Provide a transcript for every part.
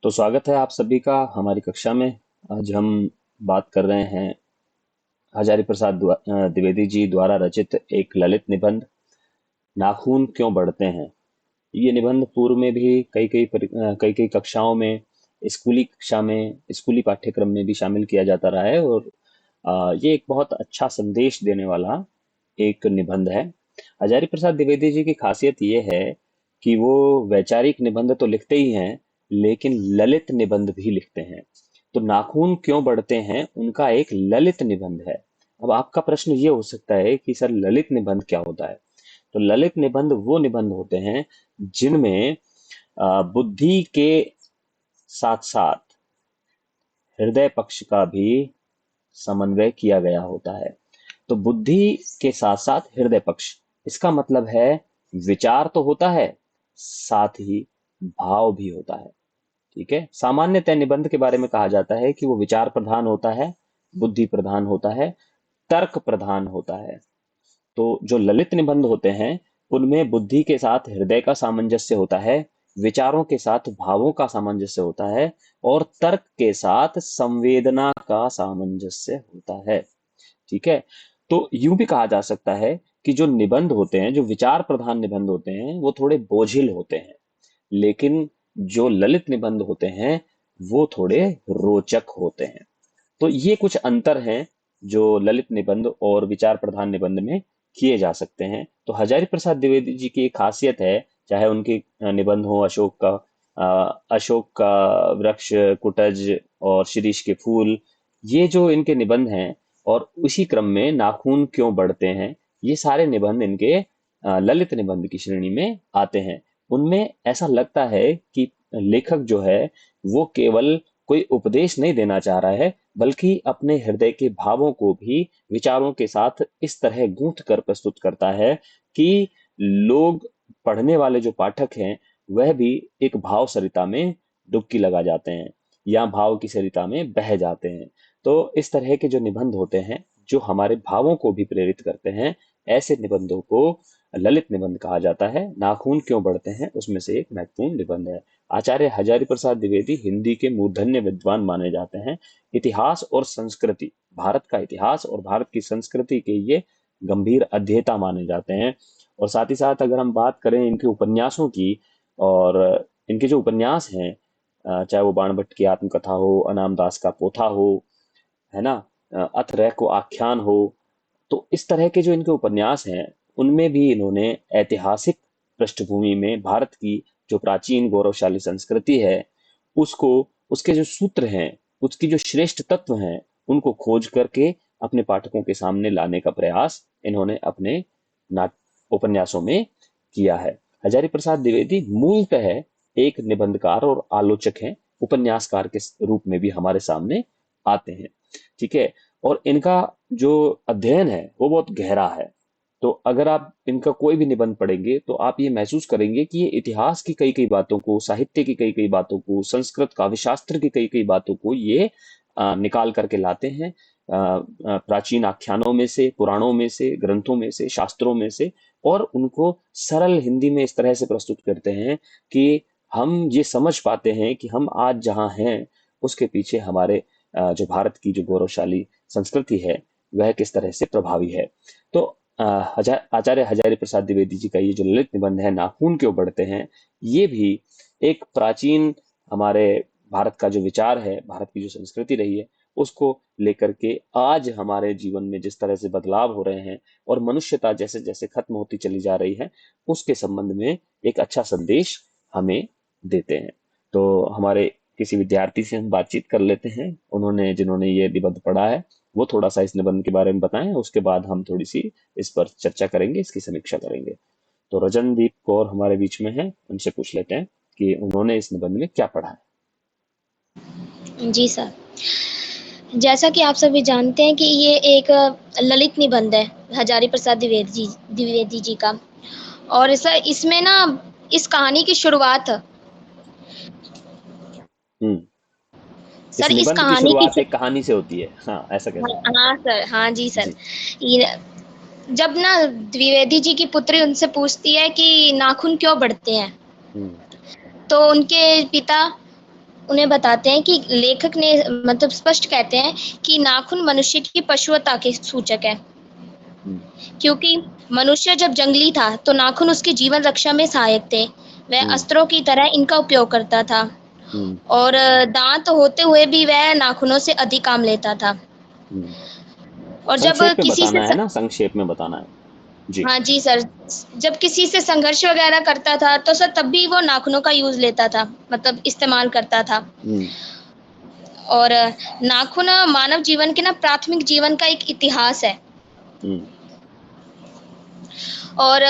तो स्वागत है आप सभी का हमारी कक्षा में। आज हम बात कर रहे हैं हजारी प्रसाद द्विवेदी जी द्वारा रचित एक ललित निबंध नाखून क्यों बढ़ते हैं। ये निबंध पूर्व में भी कई कई कक्षाओं में, स्कूली कक्षा में, स्कूली पाठ्यक्रम में भी शामिल किया जाता रहा है और ये एक बहुत अच्छा संदेश देने वाला एक निबंध है। हजारी प्रसाद द्विवेदी जी की खासियत ये है कि वो वैचारिक निबंध तो लिखते ही हैं, लेकिन ललित निबंध भी लिखते हैं। तो नाखून क्यों बढ़ते हैं उनका एक ललित निबंध है। अब आपका प्रश्न ये हो सकता है कि सर ललित निबंध क्या होता है। तो ललित निबंध वो निबंध होते हैं जिनमें बुद्धि के साथ साथ हृदय पक्ष का भी समन्वय किया गया होता है। तो बुद्धि के साथ साथ हृदय पक्ष, इसका मतलब है विचार तो होता है, साथ ही भाव भी होता है। ठीक है। सामान्यतः निबंध के बारे में कहा जाता है कि वो विचार प्रधान होता है, बुद्धि प्रधान होता है, तर्क प्रधान होता है। तो जो ललित निबंध होते हैं उनमें बुद्धि के साथ हृदय का सामंजस्य होता है, विचारों के साथ भावों का सामंजस्य होता है और तर्क के साथ संवेदना का सामंजस्य होता है। ठीक है। तो यूं भी कहा जा सकता है कि जो निबंध होते हैं, जो विचार प्रधान निबंध होते हैं, वो थोड़े बोझिल होते हैं, लेकिन जो ललित निबंध होते हैं वो थोड़े रोचक होते हैं। तो ये कुछ अंतर हैं जो ललित निबंध और विचार प्रधान निबंध में किए जा सकते हैं। तो हजारी प्रसाद द्विवेदी जी की एक खासियत है, चाहे उनके निबंध हो अशोक का वृक्ष, कुटज और शिरीष के फूल, ये जो इनके निबंध हैं, और उसी क्रम में नाखून क्यों बढ़ते हैं, ये सारे निबंध इनके ललित निबंध की श्रेणी में आते हैं। उनमें ऐसा लगता है कि लेखक जो है वो केवल कोई उपदेश नहीं देना चाह रहा है, बल्कि अपने हृदय के भावों को भी विचारों के साथ इस तरह गूंथ कर प्रस्तुत करता है कि लोग, पढ़ने वाले जो पाठक हैं, वह भी एक भाव सरिता में डुबकी लगा जाते हैं या भाव की सरिता में बह जाते हैं। तो इस तरह के जो निबंध होते हैं जो हमारे भावों को भी प्रेरित करते हैं, ऐसे निबंधों को ललित निबंध कहा जाता है। नाखून क्यों बढ़ते हैं उसमें से एक महत्वपूर्ण निबंध है। आचार्य हजारी प्रसाद द्विवेदी हिंदी के मूर्धन्य विद्वान माने जाते हैं। इतिहास और संस्कृति, भारत का इतिहास और भारत की संस्कृति के ये गंभीर अध्येता माने जाते हैं। और साथ ही साथ अगर हम बात करें इनके उपन्यासों की, और इनके जो उपन्यास हैं, चाहे वो बाणभट्ट की आत्मकथा हो, अनाम दास का पोथा हो, है ना, अथरेह को आख्यान हो, तो इस तरह के जो इनके उपन्यास हैं उनमें भी इन्होंने ऐतिहासिक पृष्ठभूमि में भारत की जो प्राचीन गौरवशाली संस्कृति है उसको, उसके जो सूत्र हैं, उसकी जो श्रेष्ठ तत्व हैं, उनको खोज करके अपने पाठकों के सामने लाने का प्रयास इन्होंने अपने नाट उपन्यासों में किया है। हजारी प्रसाद द्विवेदी मूलतः एक निबंधकार और आलोचक हैं, उपन्यासकार के रूप में भी हमारे सामने आते हैं। ठीक है। और इनका जो अध्ययन है वो बहुत गहरा है। तो अगर आप इनका कोई भी निबंध पढ़ेंगे तो आप ये महसूस करेंगे कि ये इतिहास की कई कई बातों को, साहित्य की कई कई बातों को, संस्कृत काव्यशास्त्र की कई कई बातों को ये निकाल करके लाते हैं, प्राचीन आख्यानों में से, पुराणों में से, ग्रंथों में से, शास्त्रों में से, और उनको सरल हिंदी में इस तरह से प्रस्तुत करते हैं कि हम ये समझ पाते हैं कि हम आज जहाँ हैं उसके पीछे हमारे जो भारत की जो गौरवशाली संस्कृति है वह किस तरह से प्रभावी है। तो आचार्य हजारी प्रसाद द्विवेदी जी का ये जो ललित निबंध है नाखून क्यों बढ़ते हैं, ये भी एक प्राचीन हमारे भारत का जो विचार है, भारत की जो संस्कृति रही है, उसको लेकर के आज हमारे जीवन में जिस तरह से बदलाव हो रहे हैं और मनुष्यता जैसे जैसे खत्म होती चली जा रही है, उसके संबंध में एक अच्छा संदेश हमें देते हैं। तो हमारे किसी विद्यार्थी से हम बातचीत कर लेते हैं, उन्होंने जिन्होंने ये निबंध पढ़ा है वो थोड़ा सा इस निबंध के बारे में बताएं, उसके बाद हम थोड़ी सी इस पर चर्चा करेंगे, इसकी समीक्षा करेंगे। तो रजनदीप कौर हमारे बीच में है, उनसे पूछ लेते हैं कि उन्होंने इस निबंध में क्या पढ़ा है। जी सर। जैसा कि आप सभी जानते हैं कि ये एक ललित निबंध है हजारी प्रसाद द्विवेदी जी का। और सर इसमें ना इस कहानी की शुरुआत, हम्म। इस सर इस निबंध की कहानी की शुरुआत एक कहानी से होती है, हाँ ऐसा कह सकते हैं। हाँ सर, हाँ जी सर। जी। ये जब ना द्विवेदी जी की पुत्री उनसे पूछती है कि नाखून क्यों बढ़ते हैं, हम्म। तो उनके पिता उन्हें बताते हैं कि लेखक ने मतलब स्पष्ट कहते हैं कि नाखून मनुष्य की पशुता के सूचक है, हम्म। क्योंकि मनुष्य जब जंगली था तो नाखून उसकी जीवन रक्षा में सहायक थे। वह हम्म। अस्त्रों की तरह इनका उपयोग करता था हम्म। और दांत होते हुए भी वह नाखूनों से अधिक काम लेता था। हम्म। और जब संक्षेप में किसी से बताना है ना, संक्षेप में बताना है। जी। हाँ जी सर, जब किसी से संघर्ष वगैरह करता था तो सर तब भी वो नाखूनों का यूज लेता था, मतलब इस्तेमाल करता था। हम्म। और नाखून मानव जीवन के ना प्राथमिक जीवन का एक इतिहास है। हम्म। और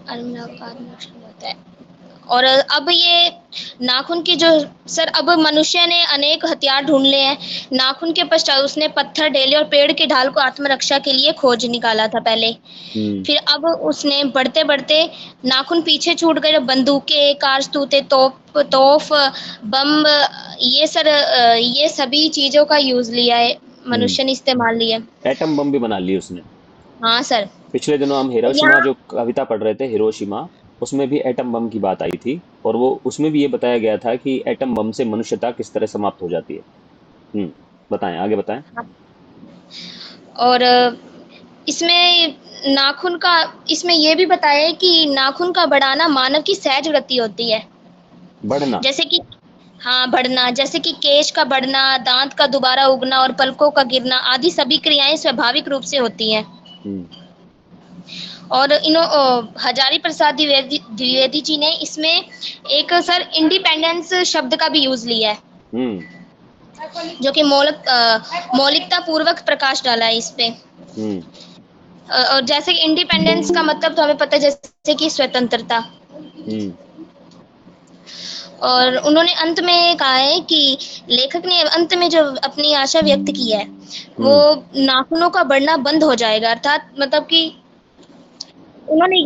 होता है। और अब ये नाखून की जो सर अब मनुष्य ने अनेक हथियार ढूंढ लिए हैं। नाखून के पश्चात उसने पत्थर, ढेले और पेड़ की ढाल को आत्मरक्षा के लिए खोज निकाला था पहले। हम्म। फिर अब उसने बढ़ते बढ़ते नाखून पीछे छूट गए। बंदूकें, कारतूते, तोप, बम, ये सर ये सभी चीजों का यूज लिया है, हम्म। मनुष्य ने इस्तेमाल लिया। एटम बम भी बना ली उसने। हाँ सर। पिछले दिनों हम हिरोशिमा यहाँ जो कविता पढ़ रहे थे, हिरोशिमा, उसमें भी एटम बम की बात आई थी, और वो उसमें भी ये बताया गया था कि एटम बम से मनुष्यता किस तरह समाप्त हो जाती है। हम्म। बताएं, आगे बताएं। और इसमें नाखून का इसमें ये भी बताया है कि नाखून का बढ़ाना मानव की सहज वृत्ति होती है। बढ़ना। जैसे कि हाँ, बढ़ना, जैसे कि केश का बढ़ना, दांत का दोबारा उगना और पलकों का गिरना आदि सभी क्रियाएं स्वाभाविक रूप से होती हैं। हम्म। और हजारी प्रसाद द्विवेदी जी ने इसमें एक सर इंडिपेंडेंस शब्द का भी यूज लिया है, हम्म। जो कि मौलिकता पूर्वक प्रकाश डाला है इस पे। हम्म। और जैसे कि इंडिपेंडेंस का मतलब तो हमें पता है, जैसे कि स्वतंत्रता। हम्म। और उन्होंने अंत में कहा है कि लेखक ने अंत में जो अपनी आशा व्यक्त की है, वो हम्म। नाखूनों का बढ़ना बंद हो जाएगा, अर्थात मतलब कि उन्होंने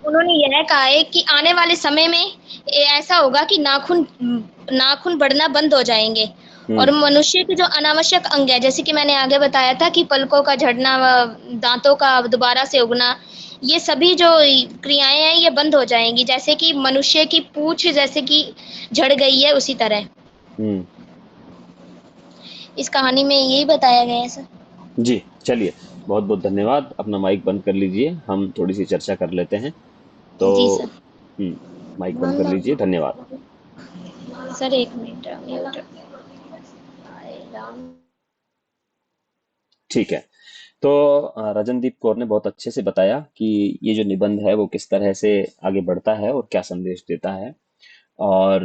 उन्होंने यह कहा है कि आने वाले समय में ऐसा होगा कि नाखून नाखून बढ़ना बंद हो जाएंगे। और हम्म। मनुष्य के जो अनावश्यक अंग है, जैसे कि मैंने आगे बताया था कि पलकों का झड़ना, दांतों का दोबारा से उगना, ये सभी जो क्रियाएं हैं ये बंद हो जाएंगी, जैसे कि मनुष्य की पूंछ जैसे कि झड़ गई है उसी तरह। हम्म। इस कहानी में यही बताया गया है सर। जी, चलिए, बहुत बहुत धन्यवाद। अपना माइक बंद कर लीजिए, हम थोड़ी सी चर्चा कर लेते हैं। तो जी सर। हम्म, माइक बंद कर लीजिए, धन्यवाद। सर एक मिनट म्यूट। ठीक है। तो रजनदीप कौर ने बहुत अच्छे से बताया कि ये जो निबंध है वो किस तरह से आगे बढ़ता है और क्या संदेश देता है। और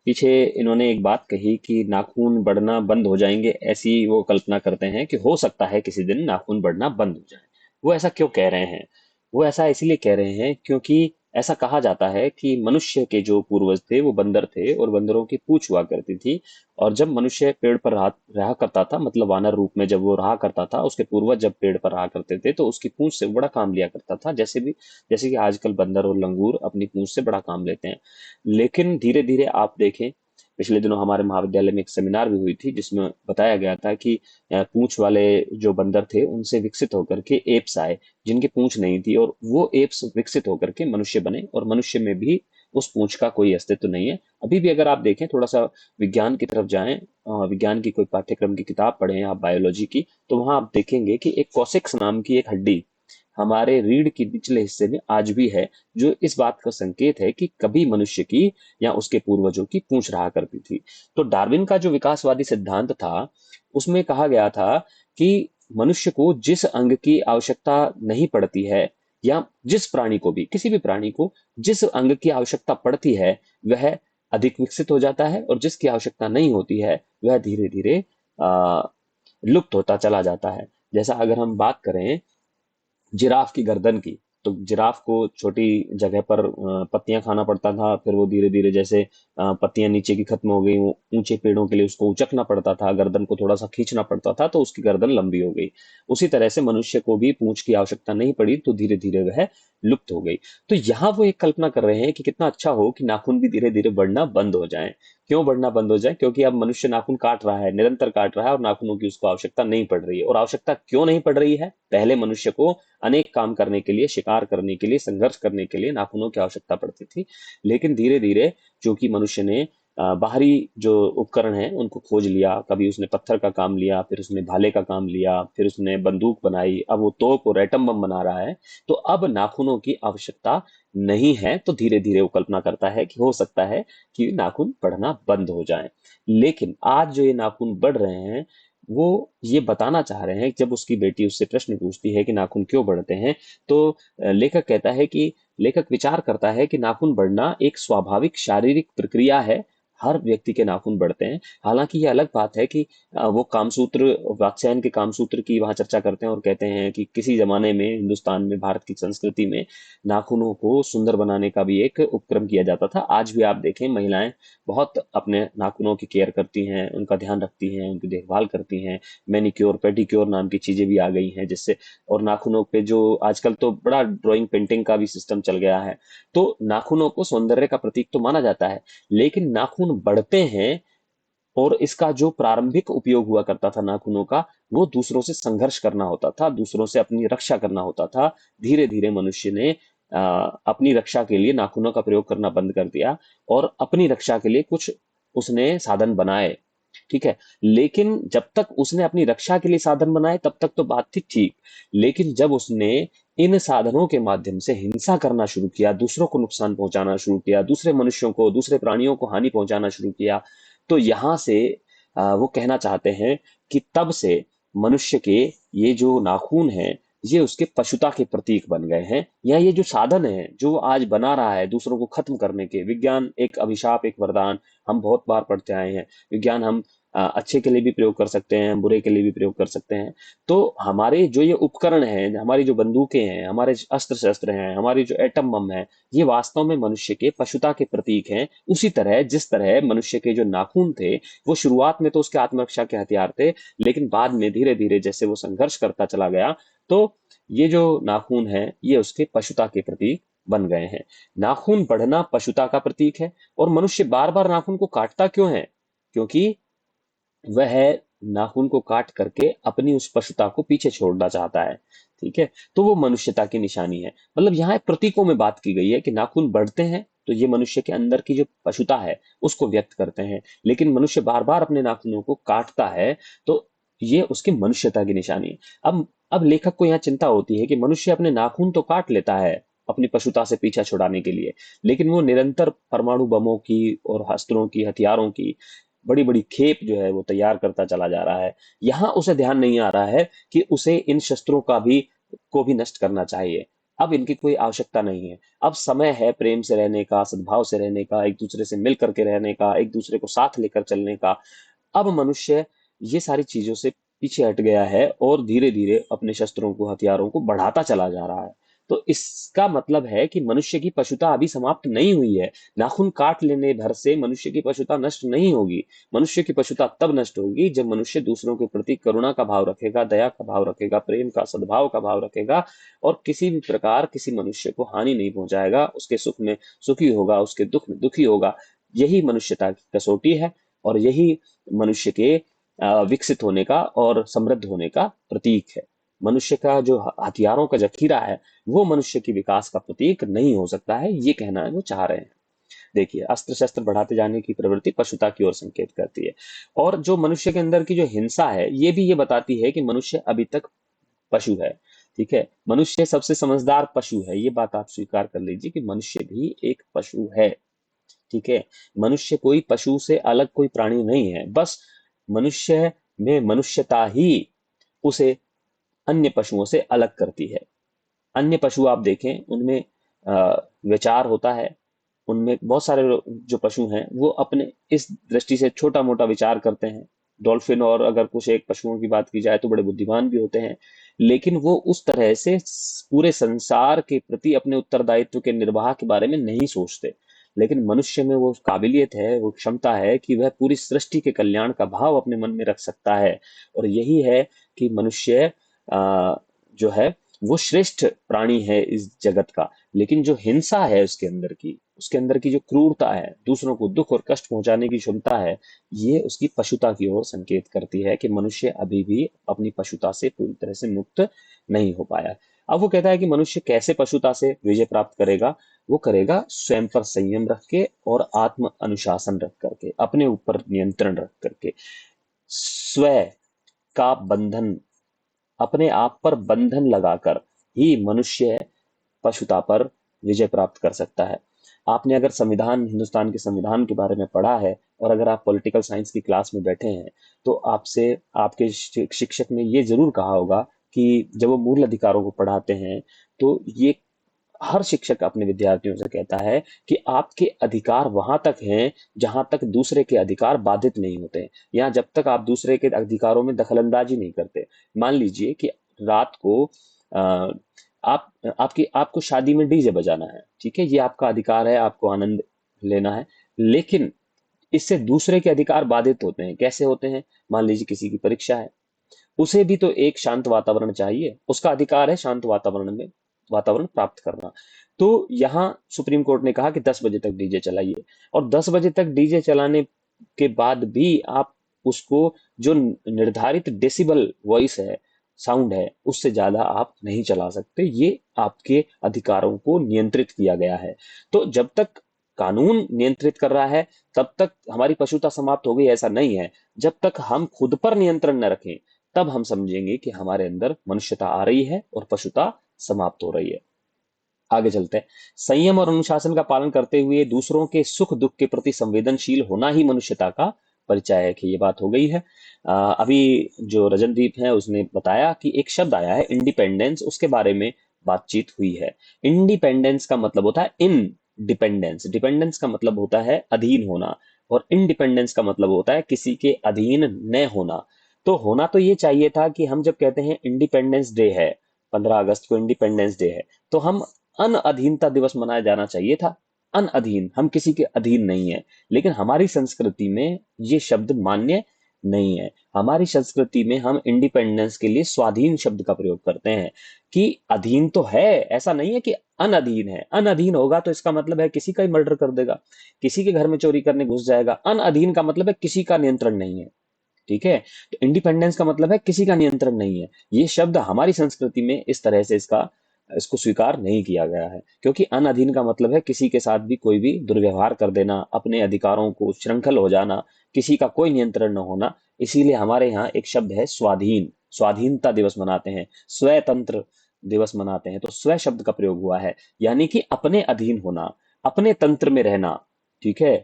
पीछे इन्होंने एक बात कही कि नाखून बढ़ना बंद हो जाएंगे, ऐसी वो कल्पना करते हैं कि हो सकता है किसी दिन नाखून बढ़ना बंद हो जाए। वो ऐसा क्यों कह रहे हैं? वो ऐसा इसलिए कह रहे हैं क्योंकि ऐसा कहा जाता है कि मनुष्य के जो पूर्वज थे वो बंदर थे, और बंदरों की पूंछ हुआ करती थी। और जब मनुष्य पेड़ पर रहा करता था, मतलब वानर रूप में जब वो रहा करता था, उसके पूर्वज जब पेड़ पर रहा करते थे तो उसकी पूंछ से बड़ा काम लिया करता था, जैसे कि आजकल बंदर और लंगूर अपनी पूंछ से बड़ा काम लेते हैं। लेकिन धीरे धीरे आप देखें, पिछले दिनों हमारे महाविद्यालय में एक सेमिनार भी हुई थी जिसमें बताया गया था कि पूंछ वाले जो बंदर थे उनसे विकसित होकर के एप्स आए, जिनकी पूंछ नहीं थी, और वो एप्स विकसित होकर के मनुष्य बने, और मनुष्य में भी उस पूंछ का कोई अस्तित्व नहीं है अभी भी। अगर आप देखें, थोड़ा सा विज्ञान की तरफ जाएं, विज्ञान की कोई पाठ्यक्रम की किताब पढ़ें आप बायोलॉजी की, तो वहां आप देखेंगे कि एक कॉसेक्स नाम की एक हड्डी हमारे रीढ़ के निचले हिस्से में आज भी है, जो इस बात का संकेत है कि कभी मनुष्य की या उसके पूर्वजों की पूंछ रहा करती थी। तो डार्विन का जो विकासवादी सिद्धांत था, उसमें कहा गया था कि मनुष्य को जिस अंग की आवश्यकता नहीं पड़ती है, या जिस प्राणी को भी, किसी भी प्राणी को जिस अंग की आवश्यकता पड़ती है, वह अधिक विकसित हो जाता है, और जिसकी आवश्यकता नहीं होती है वह धीरे धीरे लुप्त होता चला जाता है। जैसा अगर हम बात करें जिराफ की गर्दन की, तो जिराफ को छोटी जगह पर पत्तियां खाना पड़ता था, फिर वो धीरे धीरे जैसे पत्तियां नीचे की खत्म हो गई, वो ऊंचे पेड़ों के लिए उसको उचकना पड़ता था, गर्दन को थोड़ा सा खींचना पड़ता था, तो उसकी गर्दन लंबी हो गई। उसी तरह से मनुष्य को भी पूंछ की आवश्यकता नहीं पड़ी, तो धीरे धीरे वह लुप्त हो गई। तो यहाँ वो एक कल्पना कर रहे हैं कि कितना अच्छा हो कि नाखून भी धीरे धीरे बढ़ना बंद हो जाए। क्यों बढ़ना बंद हो जाए? क्योंकि अब मनुष्य नाखून काट रहा है, निरंतर काट रहा है, और नाखूनों की उसको आवश्यकता नहीं पड़ रही है। और आवश्यकता क्यों नहीं पड़ रही है? पहले मनुष्य को अनेक काम करने के लिए, शिकार करने के लिए, संघर्ष करने के लिए नाखूनों की आवश्यकता पड़ती थी। लेकिन धीरे धीरे चूंकि मनुष्य ने बाहरी जो उपकरण हैं उनको खोज लिया। कभी उसने पत्थर का काम लिया, फिर उसने भाले का काम लिया, फिर उसने बंदूक बनाई, अब वो तोप और एटम बम बना रहा है। तो अब नाखूनों की आवश्यकता नहीं है। तो धीरे धीरे वो कल्पना करता है कि हो सकता है कि नाखून बढ़ना बंद हो जाए। लेकिन आज जो ये नाखून बढ़ रहे हैं, वो ये बताना चाह रहे हैं। जब उसकी बेटी उससे प्रश्न पूछती है कि नाखून क्यों बढ़ते हैं, तो लेखक कहता है कि लेखक विचार करता है कि नाखून बढ़ना एक स्वाभाविक शारीरिक प्रक्रिया है। हर व्यक्ति के नाखून बढ़ते हैं। हालांकि ये अलग बात है कि वो कामसूत्र, वात्स्यायन के कामसूत्र की वहां चर्चा करते हैं और कहते हैं कि किसी जमाने में हिंदुस्तान में, भारत की संस्कृति में नाखूनों को सुंदर बनाने का भी एक उपक्रम किया जाता था। आज भी आप देखें, महिलाएं बहुत अपने नाखूनों की केयर करती हैं, उनका ध्यान रखती हैं, उनकी देखभाल करती हैं। मैनिक्योर, पेडिक्योर नाम की चीजें भी आ गई हैं जिससे, और नाखूनों पे जो आजकल तो बड़ा ड्राइंग पेंटिंग का भी सिस्टम चल गया है। तो नाखूनों को सौंदर्य का प्रतीक तो माना जाता है, लेकिन नाखून बढ़ते हैं। और इसका जो प्रारंभिक उपयोग हुआ करता था नाखूनों का, वो दूसरों से संघर्ष करना होता था, दूसरों से अपनी रक्षा करना होता था। धीरे धीरे मनुष्य ने अपनी रक्षा के लिए नाखूनों का प्रयोग करना बंद कर दिया और अपनी रक्षा के लिए कुछ उसने साधन बनाए। ठीक है। लेकिन जब तक उसने अपनी रक्षा के लिए साधन बनाए तब तक तो बात थी ठीक। लेकिन जब उसने इन साधनों के माध्यम से हिंसा करना शुरू किया, दूसरों को नुकसान पहुंचाना शुरू किया, दूसरे मनुष्यों को, दूसरे प्राणियों को हानि पहुंचाना शुरू किया, तो यहां से वो कहना चाहते हैं कि तब से मनुष्य के ये जो नाखून हैं, ये उसके पशुता के प्रतीक बन गए हैं। या ये जो साधन है जो वो आज बना रहा है दूसरों को खत्म करने के, विज्ञान एक अभिशाप, एक वरदान, हम बहुत बार पढ़ते आए हैं। विज्ञान हम अच्छे के लिए भी प्रयोग कर सकते हैं, बुरे के लिए भी प्रयोग कर सकते हैं। तो हमारे जो ये उपकरण हैं, हमारी जो बंदूकें हैं, हमारे अस्त्र शस्त्र हैं, हमारी जो एटम बम है, ये वास्तव में मनुष्य के पशुता के प्रतीक हैं। उसी तरह जिस तरह मनुष्य के जो नाखून थे, वो शुरुआत में तो उसके आत्मरक्षा के हथियार थे, लेकिन बाद में धीरे धीरे जैसे वो संघर्ष करता चला गया, तो ये जो नाखून है ये उसके पशुता के प्रतीक बन गए हैं। नाखून बढ़ना पशुता का प्रतीक है। और मनुष्य बार बार नाखून को काटता क्यों है? क्योंकि वह नाखून को काट करके अपनी उस पशुता को पीछे छोड़ना चाहता है। ठीक है। तो वो मनुष्यता की निशानी है। मतलब यहाँ एक प्रतीकों में बात की गई है कि नाखून बढ़ते हैं तो ये मनुष्य के अंदर की जो पशुता है उसको व्यक्त करते हैं। लेकिन मनुष्य बार बार अपने नाखूनों को काटता है तो ये उसकी मनुष्यता की निशानी है। अब लेखक को यहाँ चिंता होती है कि मनुष्य अपने नाखून तो काट लेता है अपनी पशुता से पीछा छुड़ाने के लिए, लेकिन वो निरंतर परमाणु बमों की और अस्त्रों की, हथियारों की बड़ी बड़ी खेप जो है वो तैयार करता चला जा रहा है। यहाँ उसे ध्यान नहीं आ रहा है कि उसे इन शस्त्रों को भी नष्ट करना चाहिए। अब इनकी कोई आवश्यकता नहीं है। अब समय है प्रेम से रहने का, सद्भाव से रहने का, एक दूसरे से मिल करके रहने का, एक दूसरे को साथ लेकर चलने का। अब मनुष्य ये सारी चीजों से पीछे हट गया है और धीरे धीरे अपने शस्त्रों को, हथियारों को बढ़ाता चला जा रहा है। तो इसका मतलब है कि मनुष्य की पशुता अभी समाप्त नहीं हुई है। नाखून काट लेने भर से मनुष्य की पशुता नष्ट नहीं होगी। मनुष्य की पशुता तब नष्ट होगी जब मनुष्य दूसरों के प्रति करुणा का भाव रखेगा, दया का भाव रखेगा, प्रेम का, सद्भाव का भाव रखेगा, और किसी भी प्रकार किसी मनुष्य को हानि नहीं पहुंचाएगा, उसके सुख में सुखी होगा, उसके दुख में दुखी होगा। यही मनुष्यता की कसौटी है और यही मनुष्य के विकसित होने का और समृद्ध होने का प्रतीक है। मनुष्य का जो हथियारों का जखीरा है वो मनुष्य की विकास का प्रतीक नहीं हो सकता है, ये कहना है वो चाह रहे हैं। देखिए, अस्त्र शस्त्र बढ़ाते जाने की प्रवृत्ति पशुता की ओर संकेत करती है। और जो मनुष्य के अंदर की जो हिंसा है ये भी ये बताती है कि मनुष्य अभी तक पशु है। ठीक है। मनुष्य सबसे समझदार पशु है, ये बात आप स्वीकार कर लीजिए कि मनुष्य भी एक पशु है। ठीक है। मनुष्य कोई पशु से अलग कोई प्राणी नहीं है, बस मनुष्य में मनुष्यता ही उसे अन्य पशुओं से अलग करती है। अन्य पशु आप देखें उनमें विचार होता है, उनमें बहुत सारे जो पशु हैं वो अपने इस दृष्टि से छोटा मोटा विचार करते हैं। डॉल्फिन और अगर कुछ एक पशुओं की बात की जाए तो बड़े बुद्धिमान भी होते हैं, लेकिन वो उस तरह से पूरे संसार के प्रति अपने उत्तरदायित्व के निर्वाह के बारे में नहीं सोचते। लेकिन मनुष्य में वो काबिलियत है, वो क्षमता है कि वह पूरी सृष्टि के कल्याण का भाव अपने मन में रख सकता है। और यही है कि मनुष्य जो है वो श्रेष्ठ प्राणी है इस जगत का। लेकिन जो हिंसा है उसके अंदर की जो क्रूरता है, दूसरों को दुख और कष्ट पहुंचाने की क्षमता है, ये उसकी पशुता की ओर संकेत करती है कि मनुष्य अभी भी अपनी पशुता से पूरी तरह से मुक्त नहीं हो पाया। अब वो कहता है कि मनुष्य कैसे पशुता से विजय प्राप्त करेगा? वो करेगा स्वयं पर संयम रख के और आत्म अनुशासन रख कर। करके, अपने ऊपर नियंत्रण रख करके, स्व का बंधन, अपने आप पर बंधन लगाकर ही मनुष्य पशुता पर विजय प्राप्त कर सकता है। आपने अगर संविधान, हिंदुस्तान के संविधान के बारे में पढ़ा है और अगर आप पॉलिटिकल साइंस की क्लास में बैठे हैं तो आपसे आपके शिक्षक ने ये जरूर कहा होगा कि जब वो मूल अधिकारों को पढ़ाते हैं तो ये हर शिक्षक अपने विद्यार्थियों से कहता है कि आपके अधिकार वहां तक हैं जहां तक दूसरे के अधिकार बाधित नहीं होते, या जब तक आप दूसरे के अधिकारों में दखलंदाजी नहीं करते। मान लीजिए कि रात को अ, आप आपकी आपको शादी में डीजे बजाना है, ठीक है, ये आपका अधिकार है, आपको आनंद लेना है, लेकिन इससे दूसरे के अधिकार बाधित होते हैं। कैसे होते हैं? मान लीजिए किसी की परीक्षा है, उसे भी तो एक शांत वातावरण चाहिए, उसका अधिकार है शांत वातावरण प्राप्त करना। तो यहाँ सुप्रीम कोर्ट ने कहा कि 10 बजे तक डीजे चलाइए, और 10 बजे तक डीजे चलाने के बाद भी आप उसको, जो निर्धारित डेसिबल वॉइस है, साउंड है, उससे ज्यादा आप नहीं चला सकते। ये आपके अधिकारों को नियंत्रित किया गया है। तो जब तक कानून नियंत्रित कर रहा है तब तक हमारी पशुता समाप्त हो गई, ऐसा नहीं है। जब तक हम खुद पर नियंत्रण न रखें तब हम समझेंगे कि हमारे अंदर मनुष्यता आ रही है और पशुता समाप्त हो रही है। आगे चलते हैं। संयम और अनुशासन का पालन करते हुए दूसरों के सुख दुख के प्रति संवेदनशील होना ही मनुष्यता का परिचय है, कि ये बात हो गई है। अभी जो रजनदीप है उसने बताया कि एक शब्द आया है इंडिपेंडेंस, उसके बारे में बातचीत हुई है। इंडिपेंडेंस का मतलब होता है इन डिपेंडेंस, डिपेंडेंस का मतलब होता है अधीन होना, और इंडिपेंडेंस का मतलब होता है किसी के अधीन न होना। तो होना तो ये चाहिए था कि हम जब कहते हैं इंडिपेंडेंस डे है, 15 अगस्त को इंडिपेंडेंस डे है, तो हम अनअधीनता दिवस मनाया जाना चाहिए था। अनअधीन, हम किसी के अधीन नहीं है। लेकिन हमारी संस्कृति में ये शब्द मान्य नहीं है। हमारी संस्कृति में हम इंडिपेंडेंस के लिए स्वाधीन शब्द का प्रयोग करते हैं, कि अधीन तो है, ऐसा नहीं है कि अनअधीन है। अनअधीन होगा तो इसका मतलब है किसी का ही मर्डर कर देगा, किसी के घर में चोरी करने घुस जाएगा। अनअधीन का मतलब है किसी का नियंत्रण नहीं है, ठीक है। तो इंडिपेंडेंस का मतलब है किसी का नियंत्रण नहीं है। ये शब्द हमारी संस्कृति में इस तरह से इसको स्वीकार नहीं किया गया है, क्योंकि अनअधीन का मतलब है किसी के साथ भी कोई भी दुर्व्यवहार कर देना, अपने अधिकारों को उच्छृंखल हो जाना, किसी का कोई नियंत्रण न होना। इसीलिए हमारे यहाँ एक शब्द है स्वाधीन, स्वाधीनता दिवस मनाते हैं, स्वतंत्र दिवस मनाते हैं। तो स्व शब्द का प्रयोग हुआ है, यानी कि अपने अधीन होना, अपने तंत्र में रहना, ठीक है।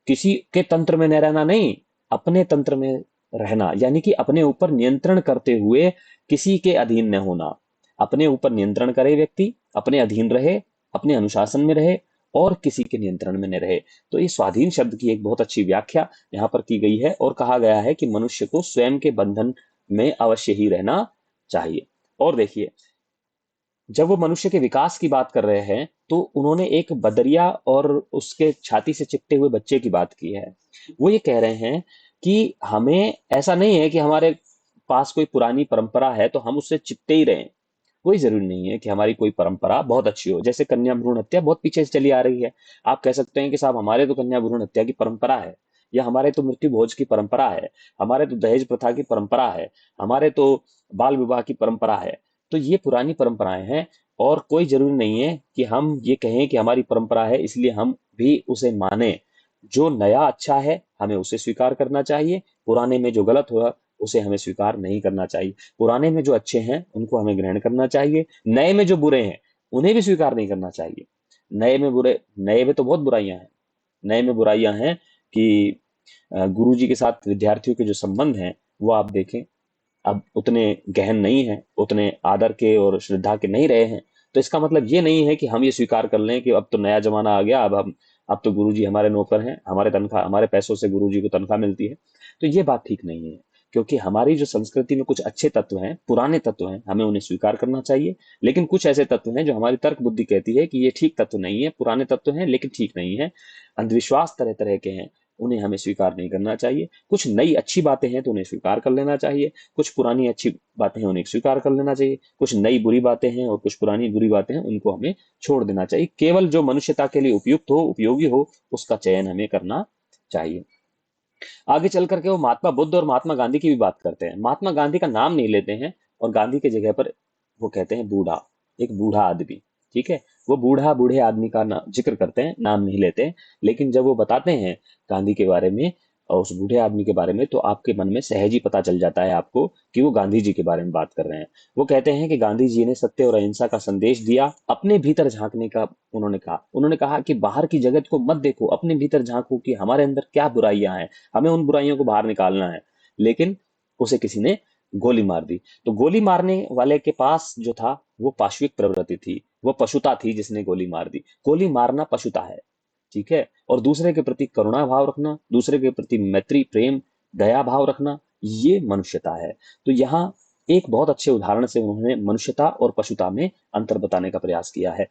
किसी के तंत्र में न रहना नहीं, अपने तंत्र में रहना, यानी कि अपने ऊपर नियंत्रण करते हुए किसी के अधीन न होना। अपने ऊपर नियंत्रण करे व्यक्ति, अपने अधीन रहे, अपने अनुशासन में रहे, और किसी के नियंत्रण में न रहे। तो ये स्वाधीन शब्द की एक बहुत अच्छी व्याख्या यहाँ पर की गई है, और कहा गया है कि मनुष्य को स्वयं के बंधन में अवश्य ही रहना चाहिए। और देखिए, जब वो मनुष्य के विकास की बात कर रहे हैं तो उन्होंने एक बदरिया और उसके छाती से चिपटे हुए बच्चे की बात की है। वो ये कह रहे हैं कि हमें ऐसा नहीं है कि हमारे पास कोई पुरानी परंपरा है तो हम उससे चिपटे ही रहें। कोई जरूरी नहीं है कि हमारी कोई परंपरा बहुत अच्छी हो। जैसे कन्या भ्रूण हत्या बहुत पीछे से चली आ रही है, आप कह सकते हैं कि साहब हमारे तो कन्या भ्रूण हत्या की परंपरा है, या हमारे तो मृत्यु भोज की परंपरा है, हमारे तो दहेज प्रथा की परंपरा है, हमारे तो बाल विवाह की परंपरा है। तो ये पुरानी परंपराएं हैं, और कोई जरूरी नहीं है कि हम ये कहें कि हमारी परंपरा है इसलिए हम भी उसे माने। जो नया अच्छा है हमें उसे स्वीकार करना चाहिए, पुराने में जो गलत हुआ उसे हमें स्वीकार नहीं करना चाहिए। पुराने में जो अच्छे हैं उनको हमें ग्रहण करना चाहिए, नए में जो बुरे हैं उन्हें भी स्वीकार नहीं करना चाहिए। नए में तो बहुत बुराइयां हैं। नए में बुराइयां हैं कि गुरु जी के साथ विद्यार्थियों के जो संबंध हैं वो आप देखें, अब उतने गहन नहीं है, उतने आदर के और श्रद्धा के नहीं रहे हैं। तो इसका मतलब ये नहीं है कि हम ये स्वीकार कर लें कि अब तो नया जमाना आ गया, अब तो गुरुजी हमारे नौकर हैं, हमारे तनख्वाह, हमारे पैसों से गुरुजी को तनख्वाह मिलती है। तो ये बात ठीक नहीं है, क्योंकि हमारी जो संस्कृति में कुछ अच्छे तत्व हैं, पुराने तत्व हैं, हमें उन्हें स्वीकार करना चाहिए। लेकिन कुछ ऐसे तत्व हैं जो हमारी तर्क बुद्धि कहती है कि ये ठीक तत्व नहीं है, पुराने तत्व हैं लेकिन ठीक नहीं है, अंधविश्वास तरह तरह के हैं, उन्हें हमें स्वीकार नहीं करना चाहिए। कुछ नई अच्छी बातें हैं तो उन्हें स्वीकार कर लेना चाहिए, कुछ पुरानी अच्छी बातें हैं उन्हें स्वीकार कर लेना चाहिए, कुछ नई बुरी बातें हैं और कुछ पुरानी बुरी बातें हैं उनको हमें छोड़ देना चाहिए। केवल जो मनुष्यता के लिए उपयुक्त हो, उपयोगी हो, उसका चयन हमें करना चाहिए। आगे चल करके वो महात्मा बुद्ध और महात्मा गांधी की भी बात करते हैं। महात्मा गांधी का नाम नहीं लेते हैं और गांधी की जगह पर वो कहते हैं बूढ़ा, एक बूढ़ा आदमी। ठीक है। वो बूढ़े आदमी का जिक्र करते हैं, नाम नहीं लेते हैं, लेकिन जब वो बताते हैं गांधी के बारे में और उस बूढ़े आदमी के बारे में, तो आपके मन में सहज ही पता चल जाता है आपको कि वो गांधी जी के बारे में बात कर रहे हैं। वो कहते हैं कि गांधी जी ने सत्य और अहिंसा का संदेश दिया, अपने भीतर झांकने का उन्होंने कहा कि बाहर की जगत को मत देखो, अपने भीतर झांको कि हमारे अंदर क्या बुराइयां हैं, हमें उन बुराइयों को बाहर निकालना है। लेकिन उसे किसी ने गोली मार दी। तो गोली मारने वाले के पास जो था वो पाशविक प्रवृत्ति थी, वो पशुता थी जिसने गोली मार दी। गोली मारना पशुता है, ठीक है। और दूसरे के प्रति करुणा भाव रखना, दूसरे के प्रति मैत्री प्रेम दया भाव रखना, ये मनुष्यता है। तो यहाँ एक बहुत अच्छे उदाहरण से उन्होंने मनुष्यता और पशुता में अंतर बताने का प्रयास किया है।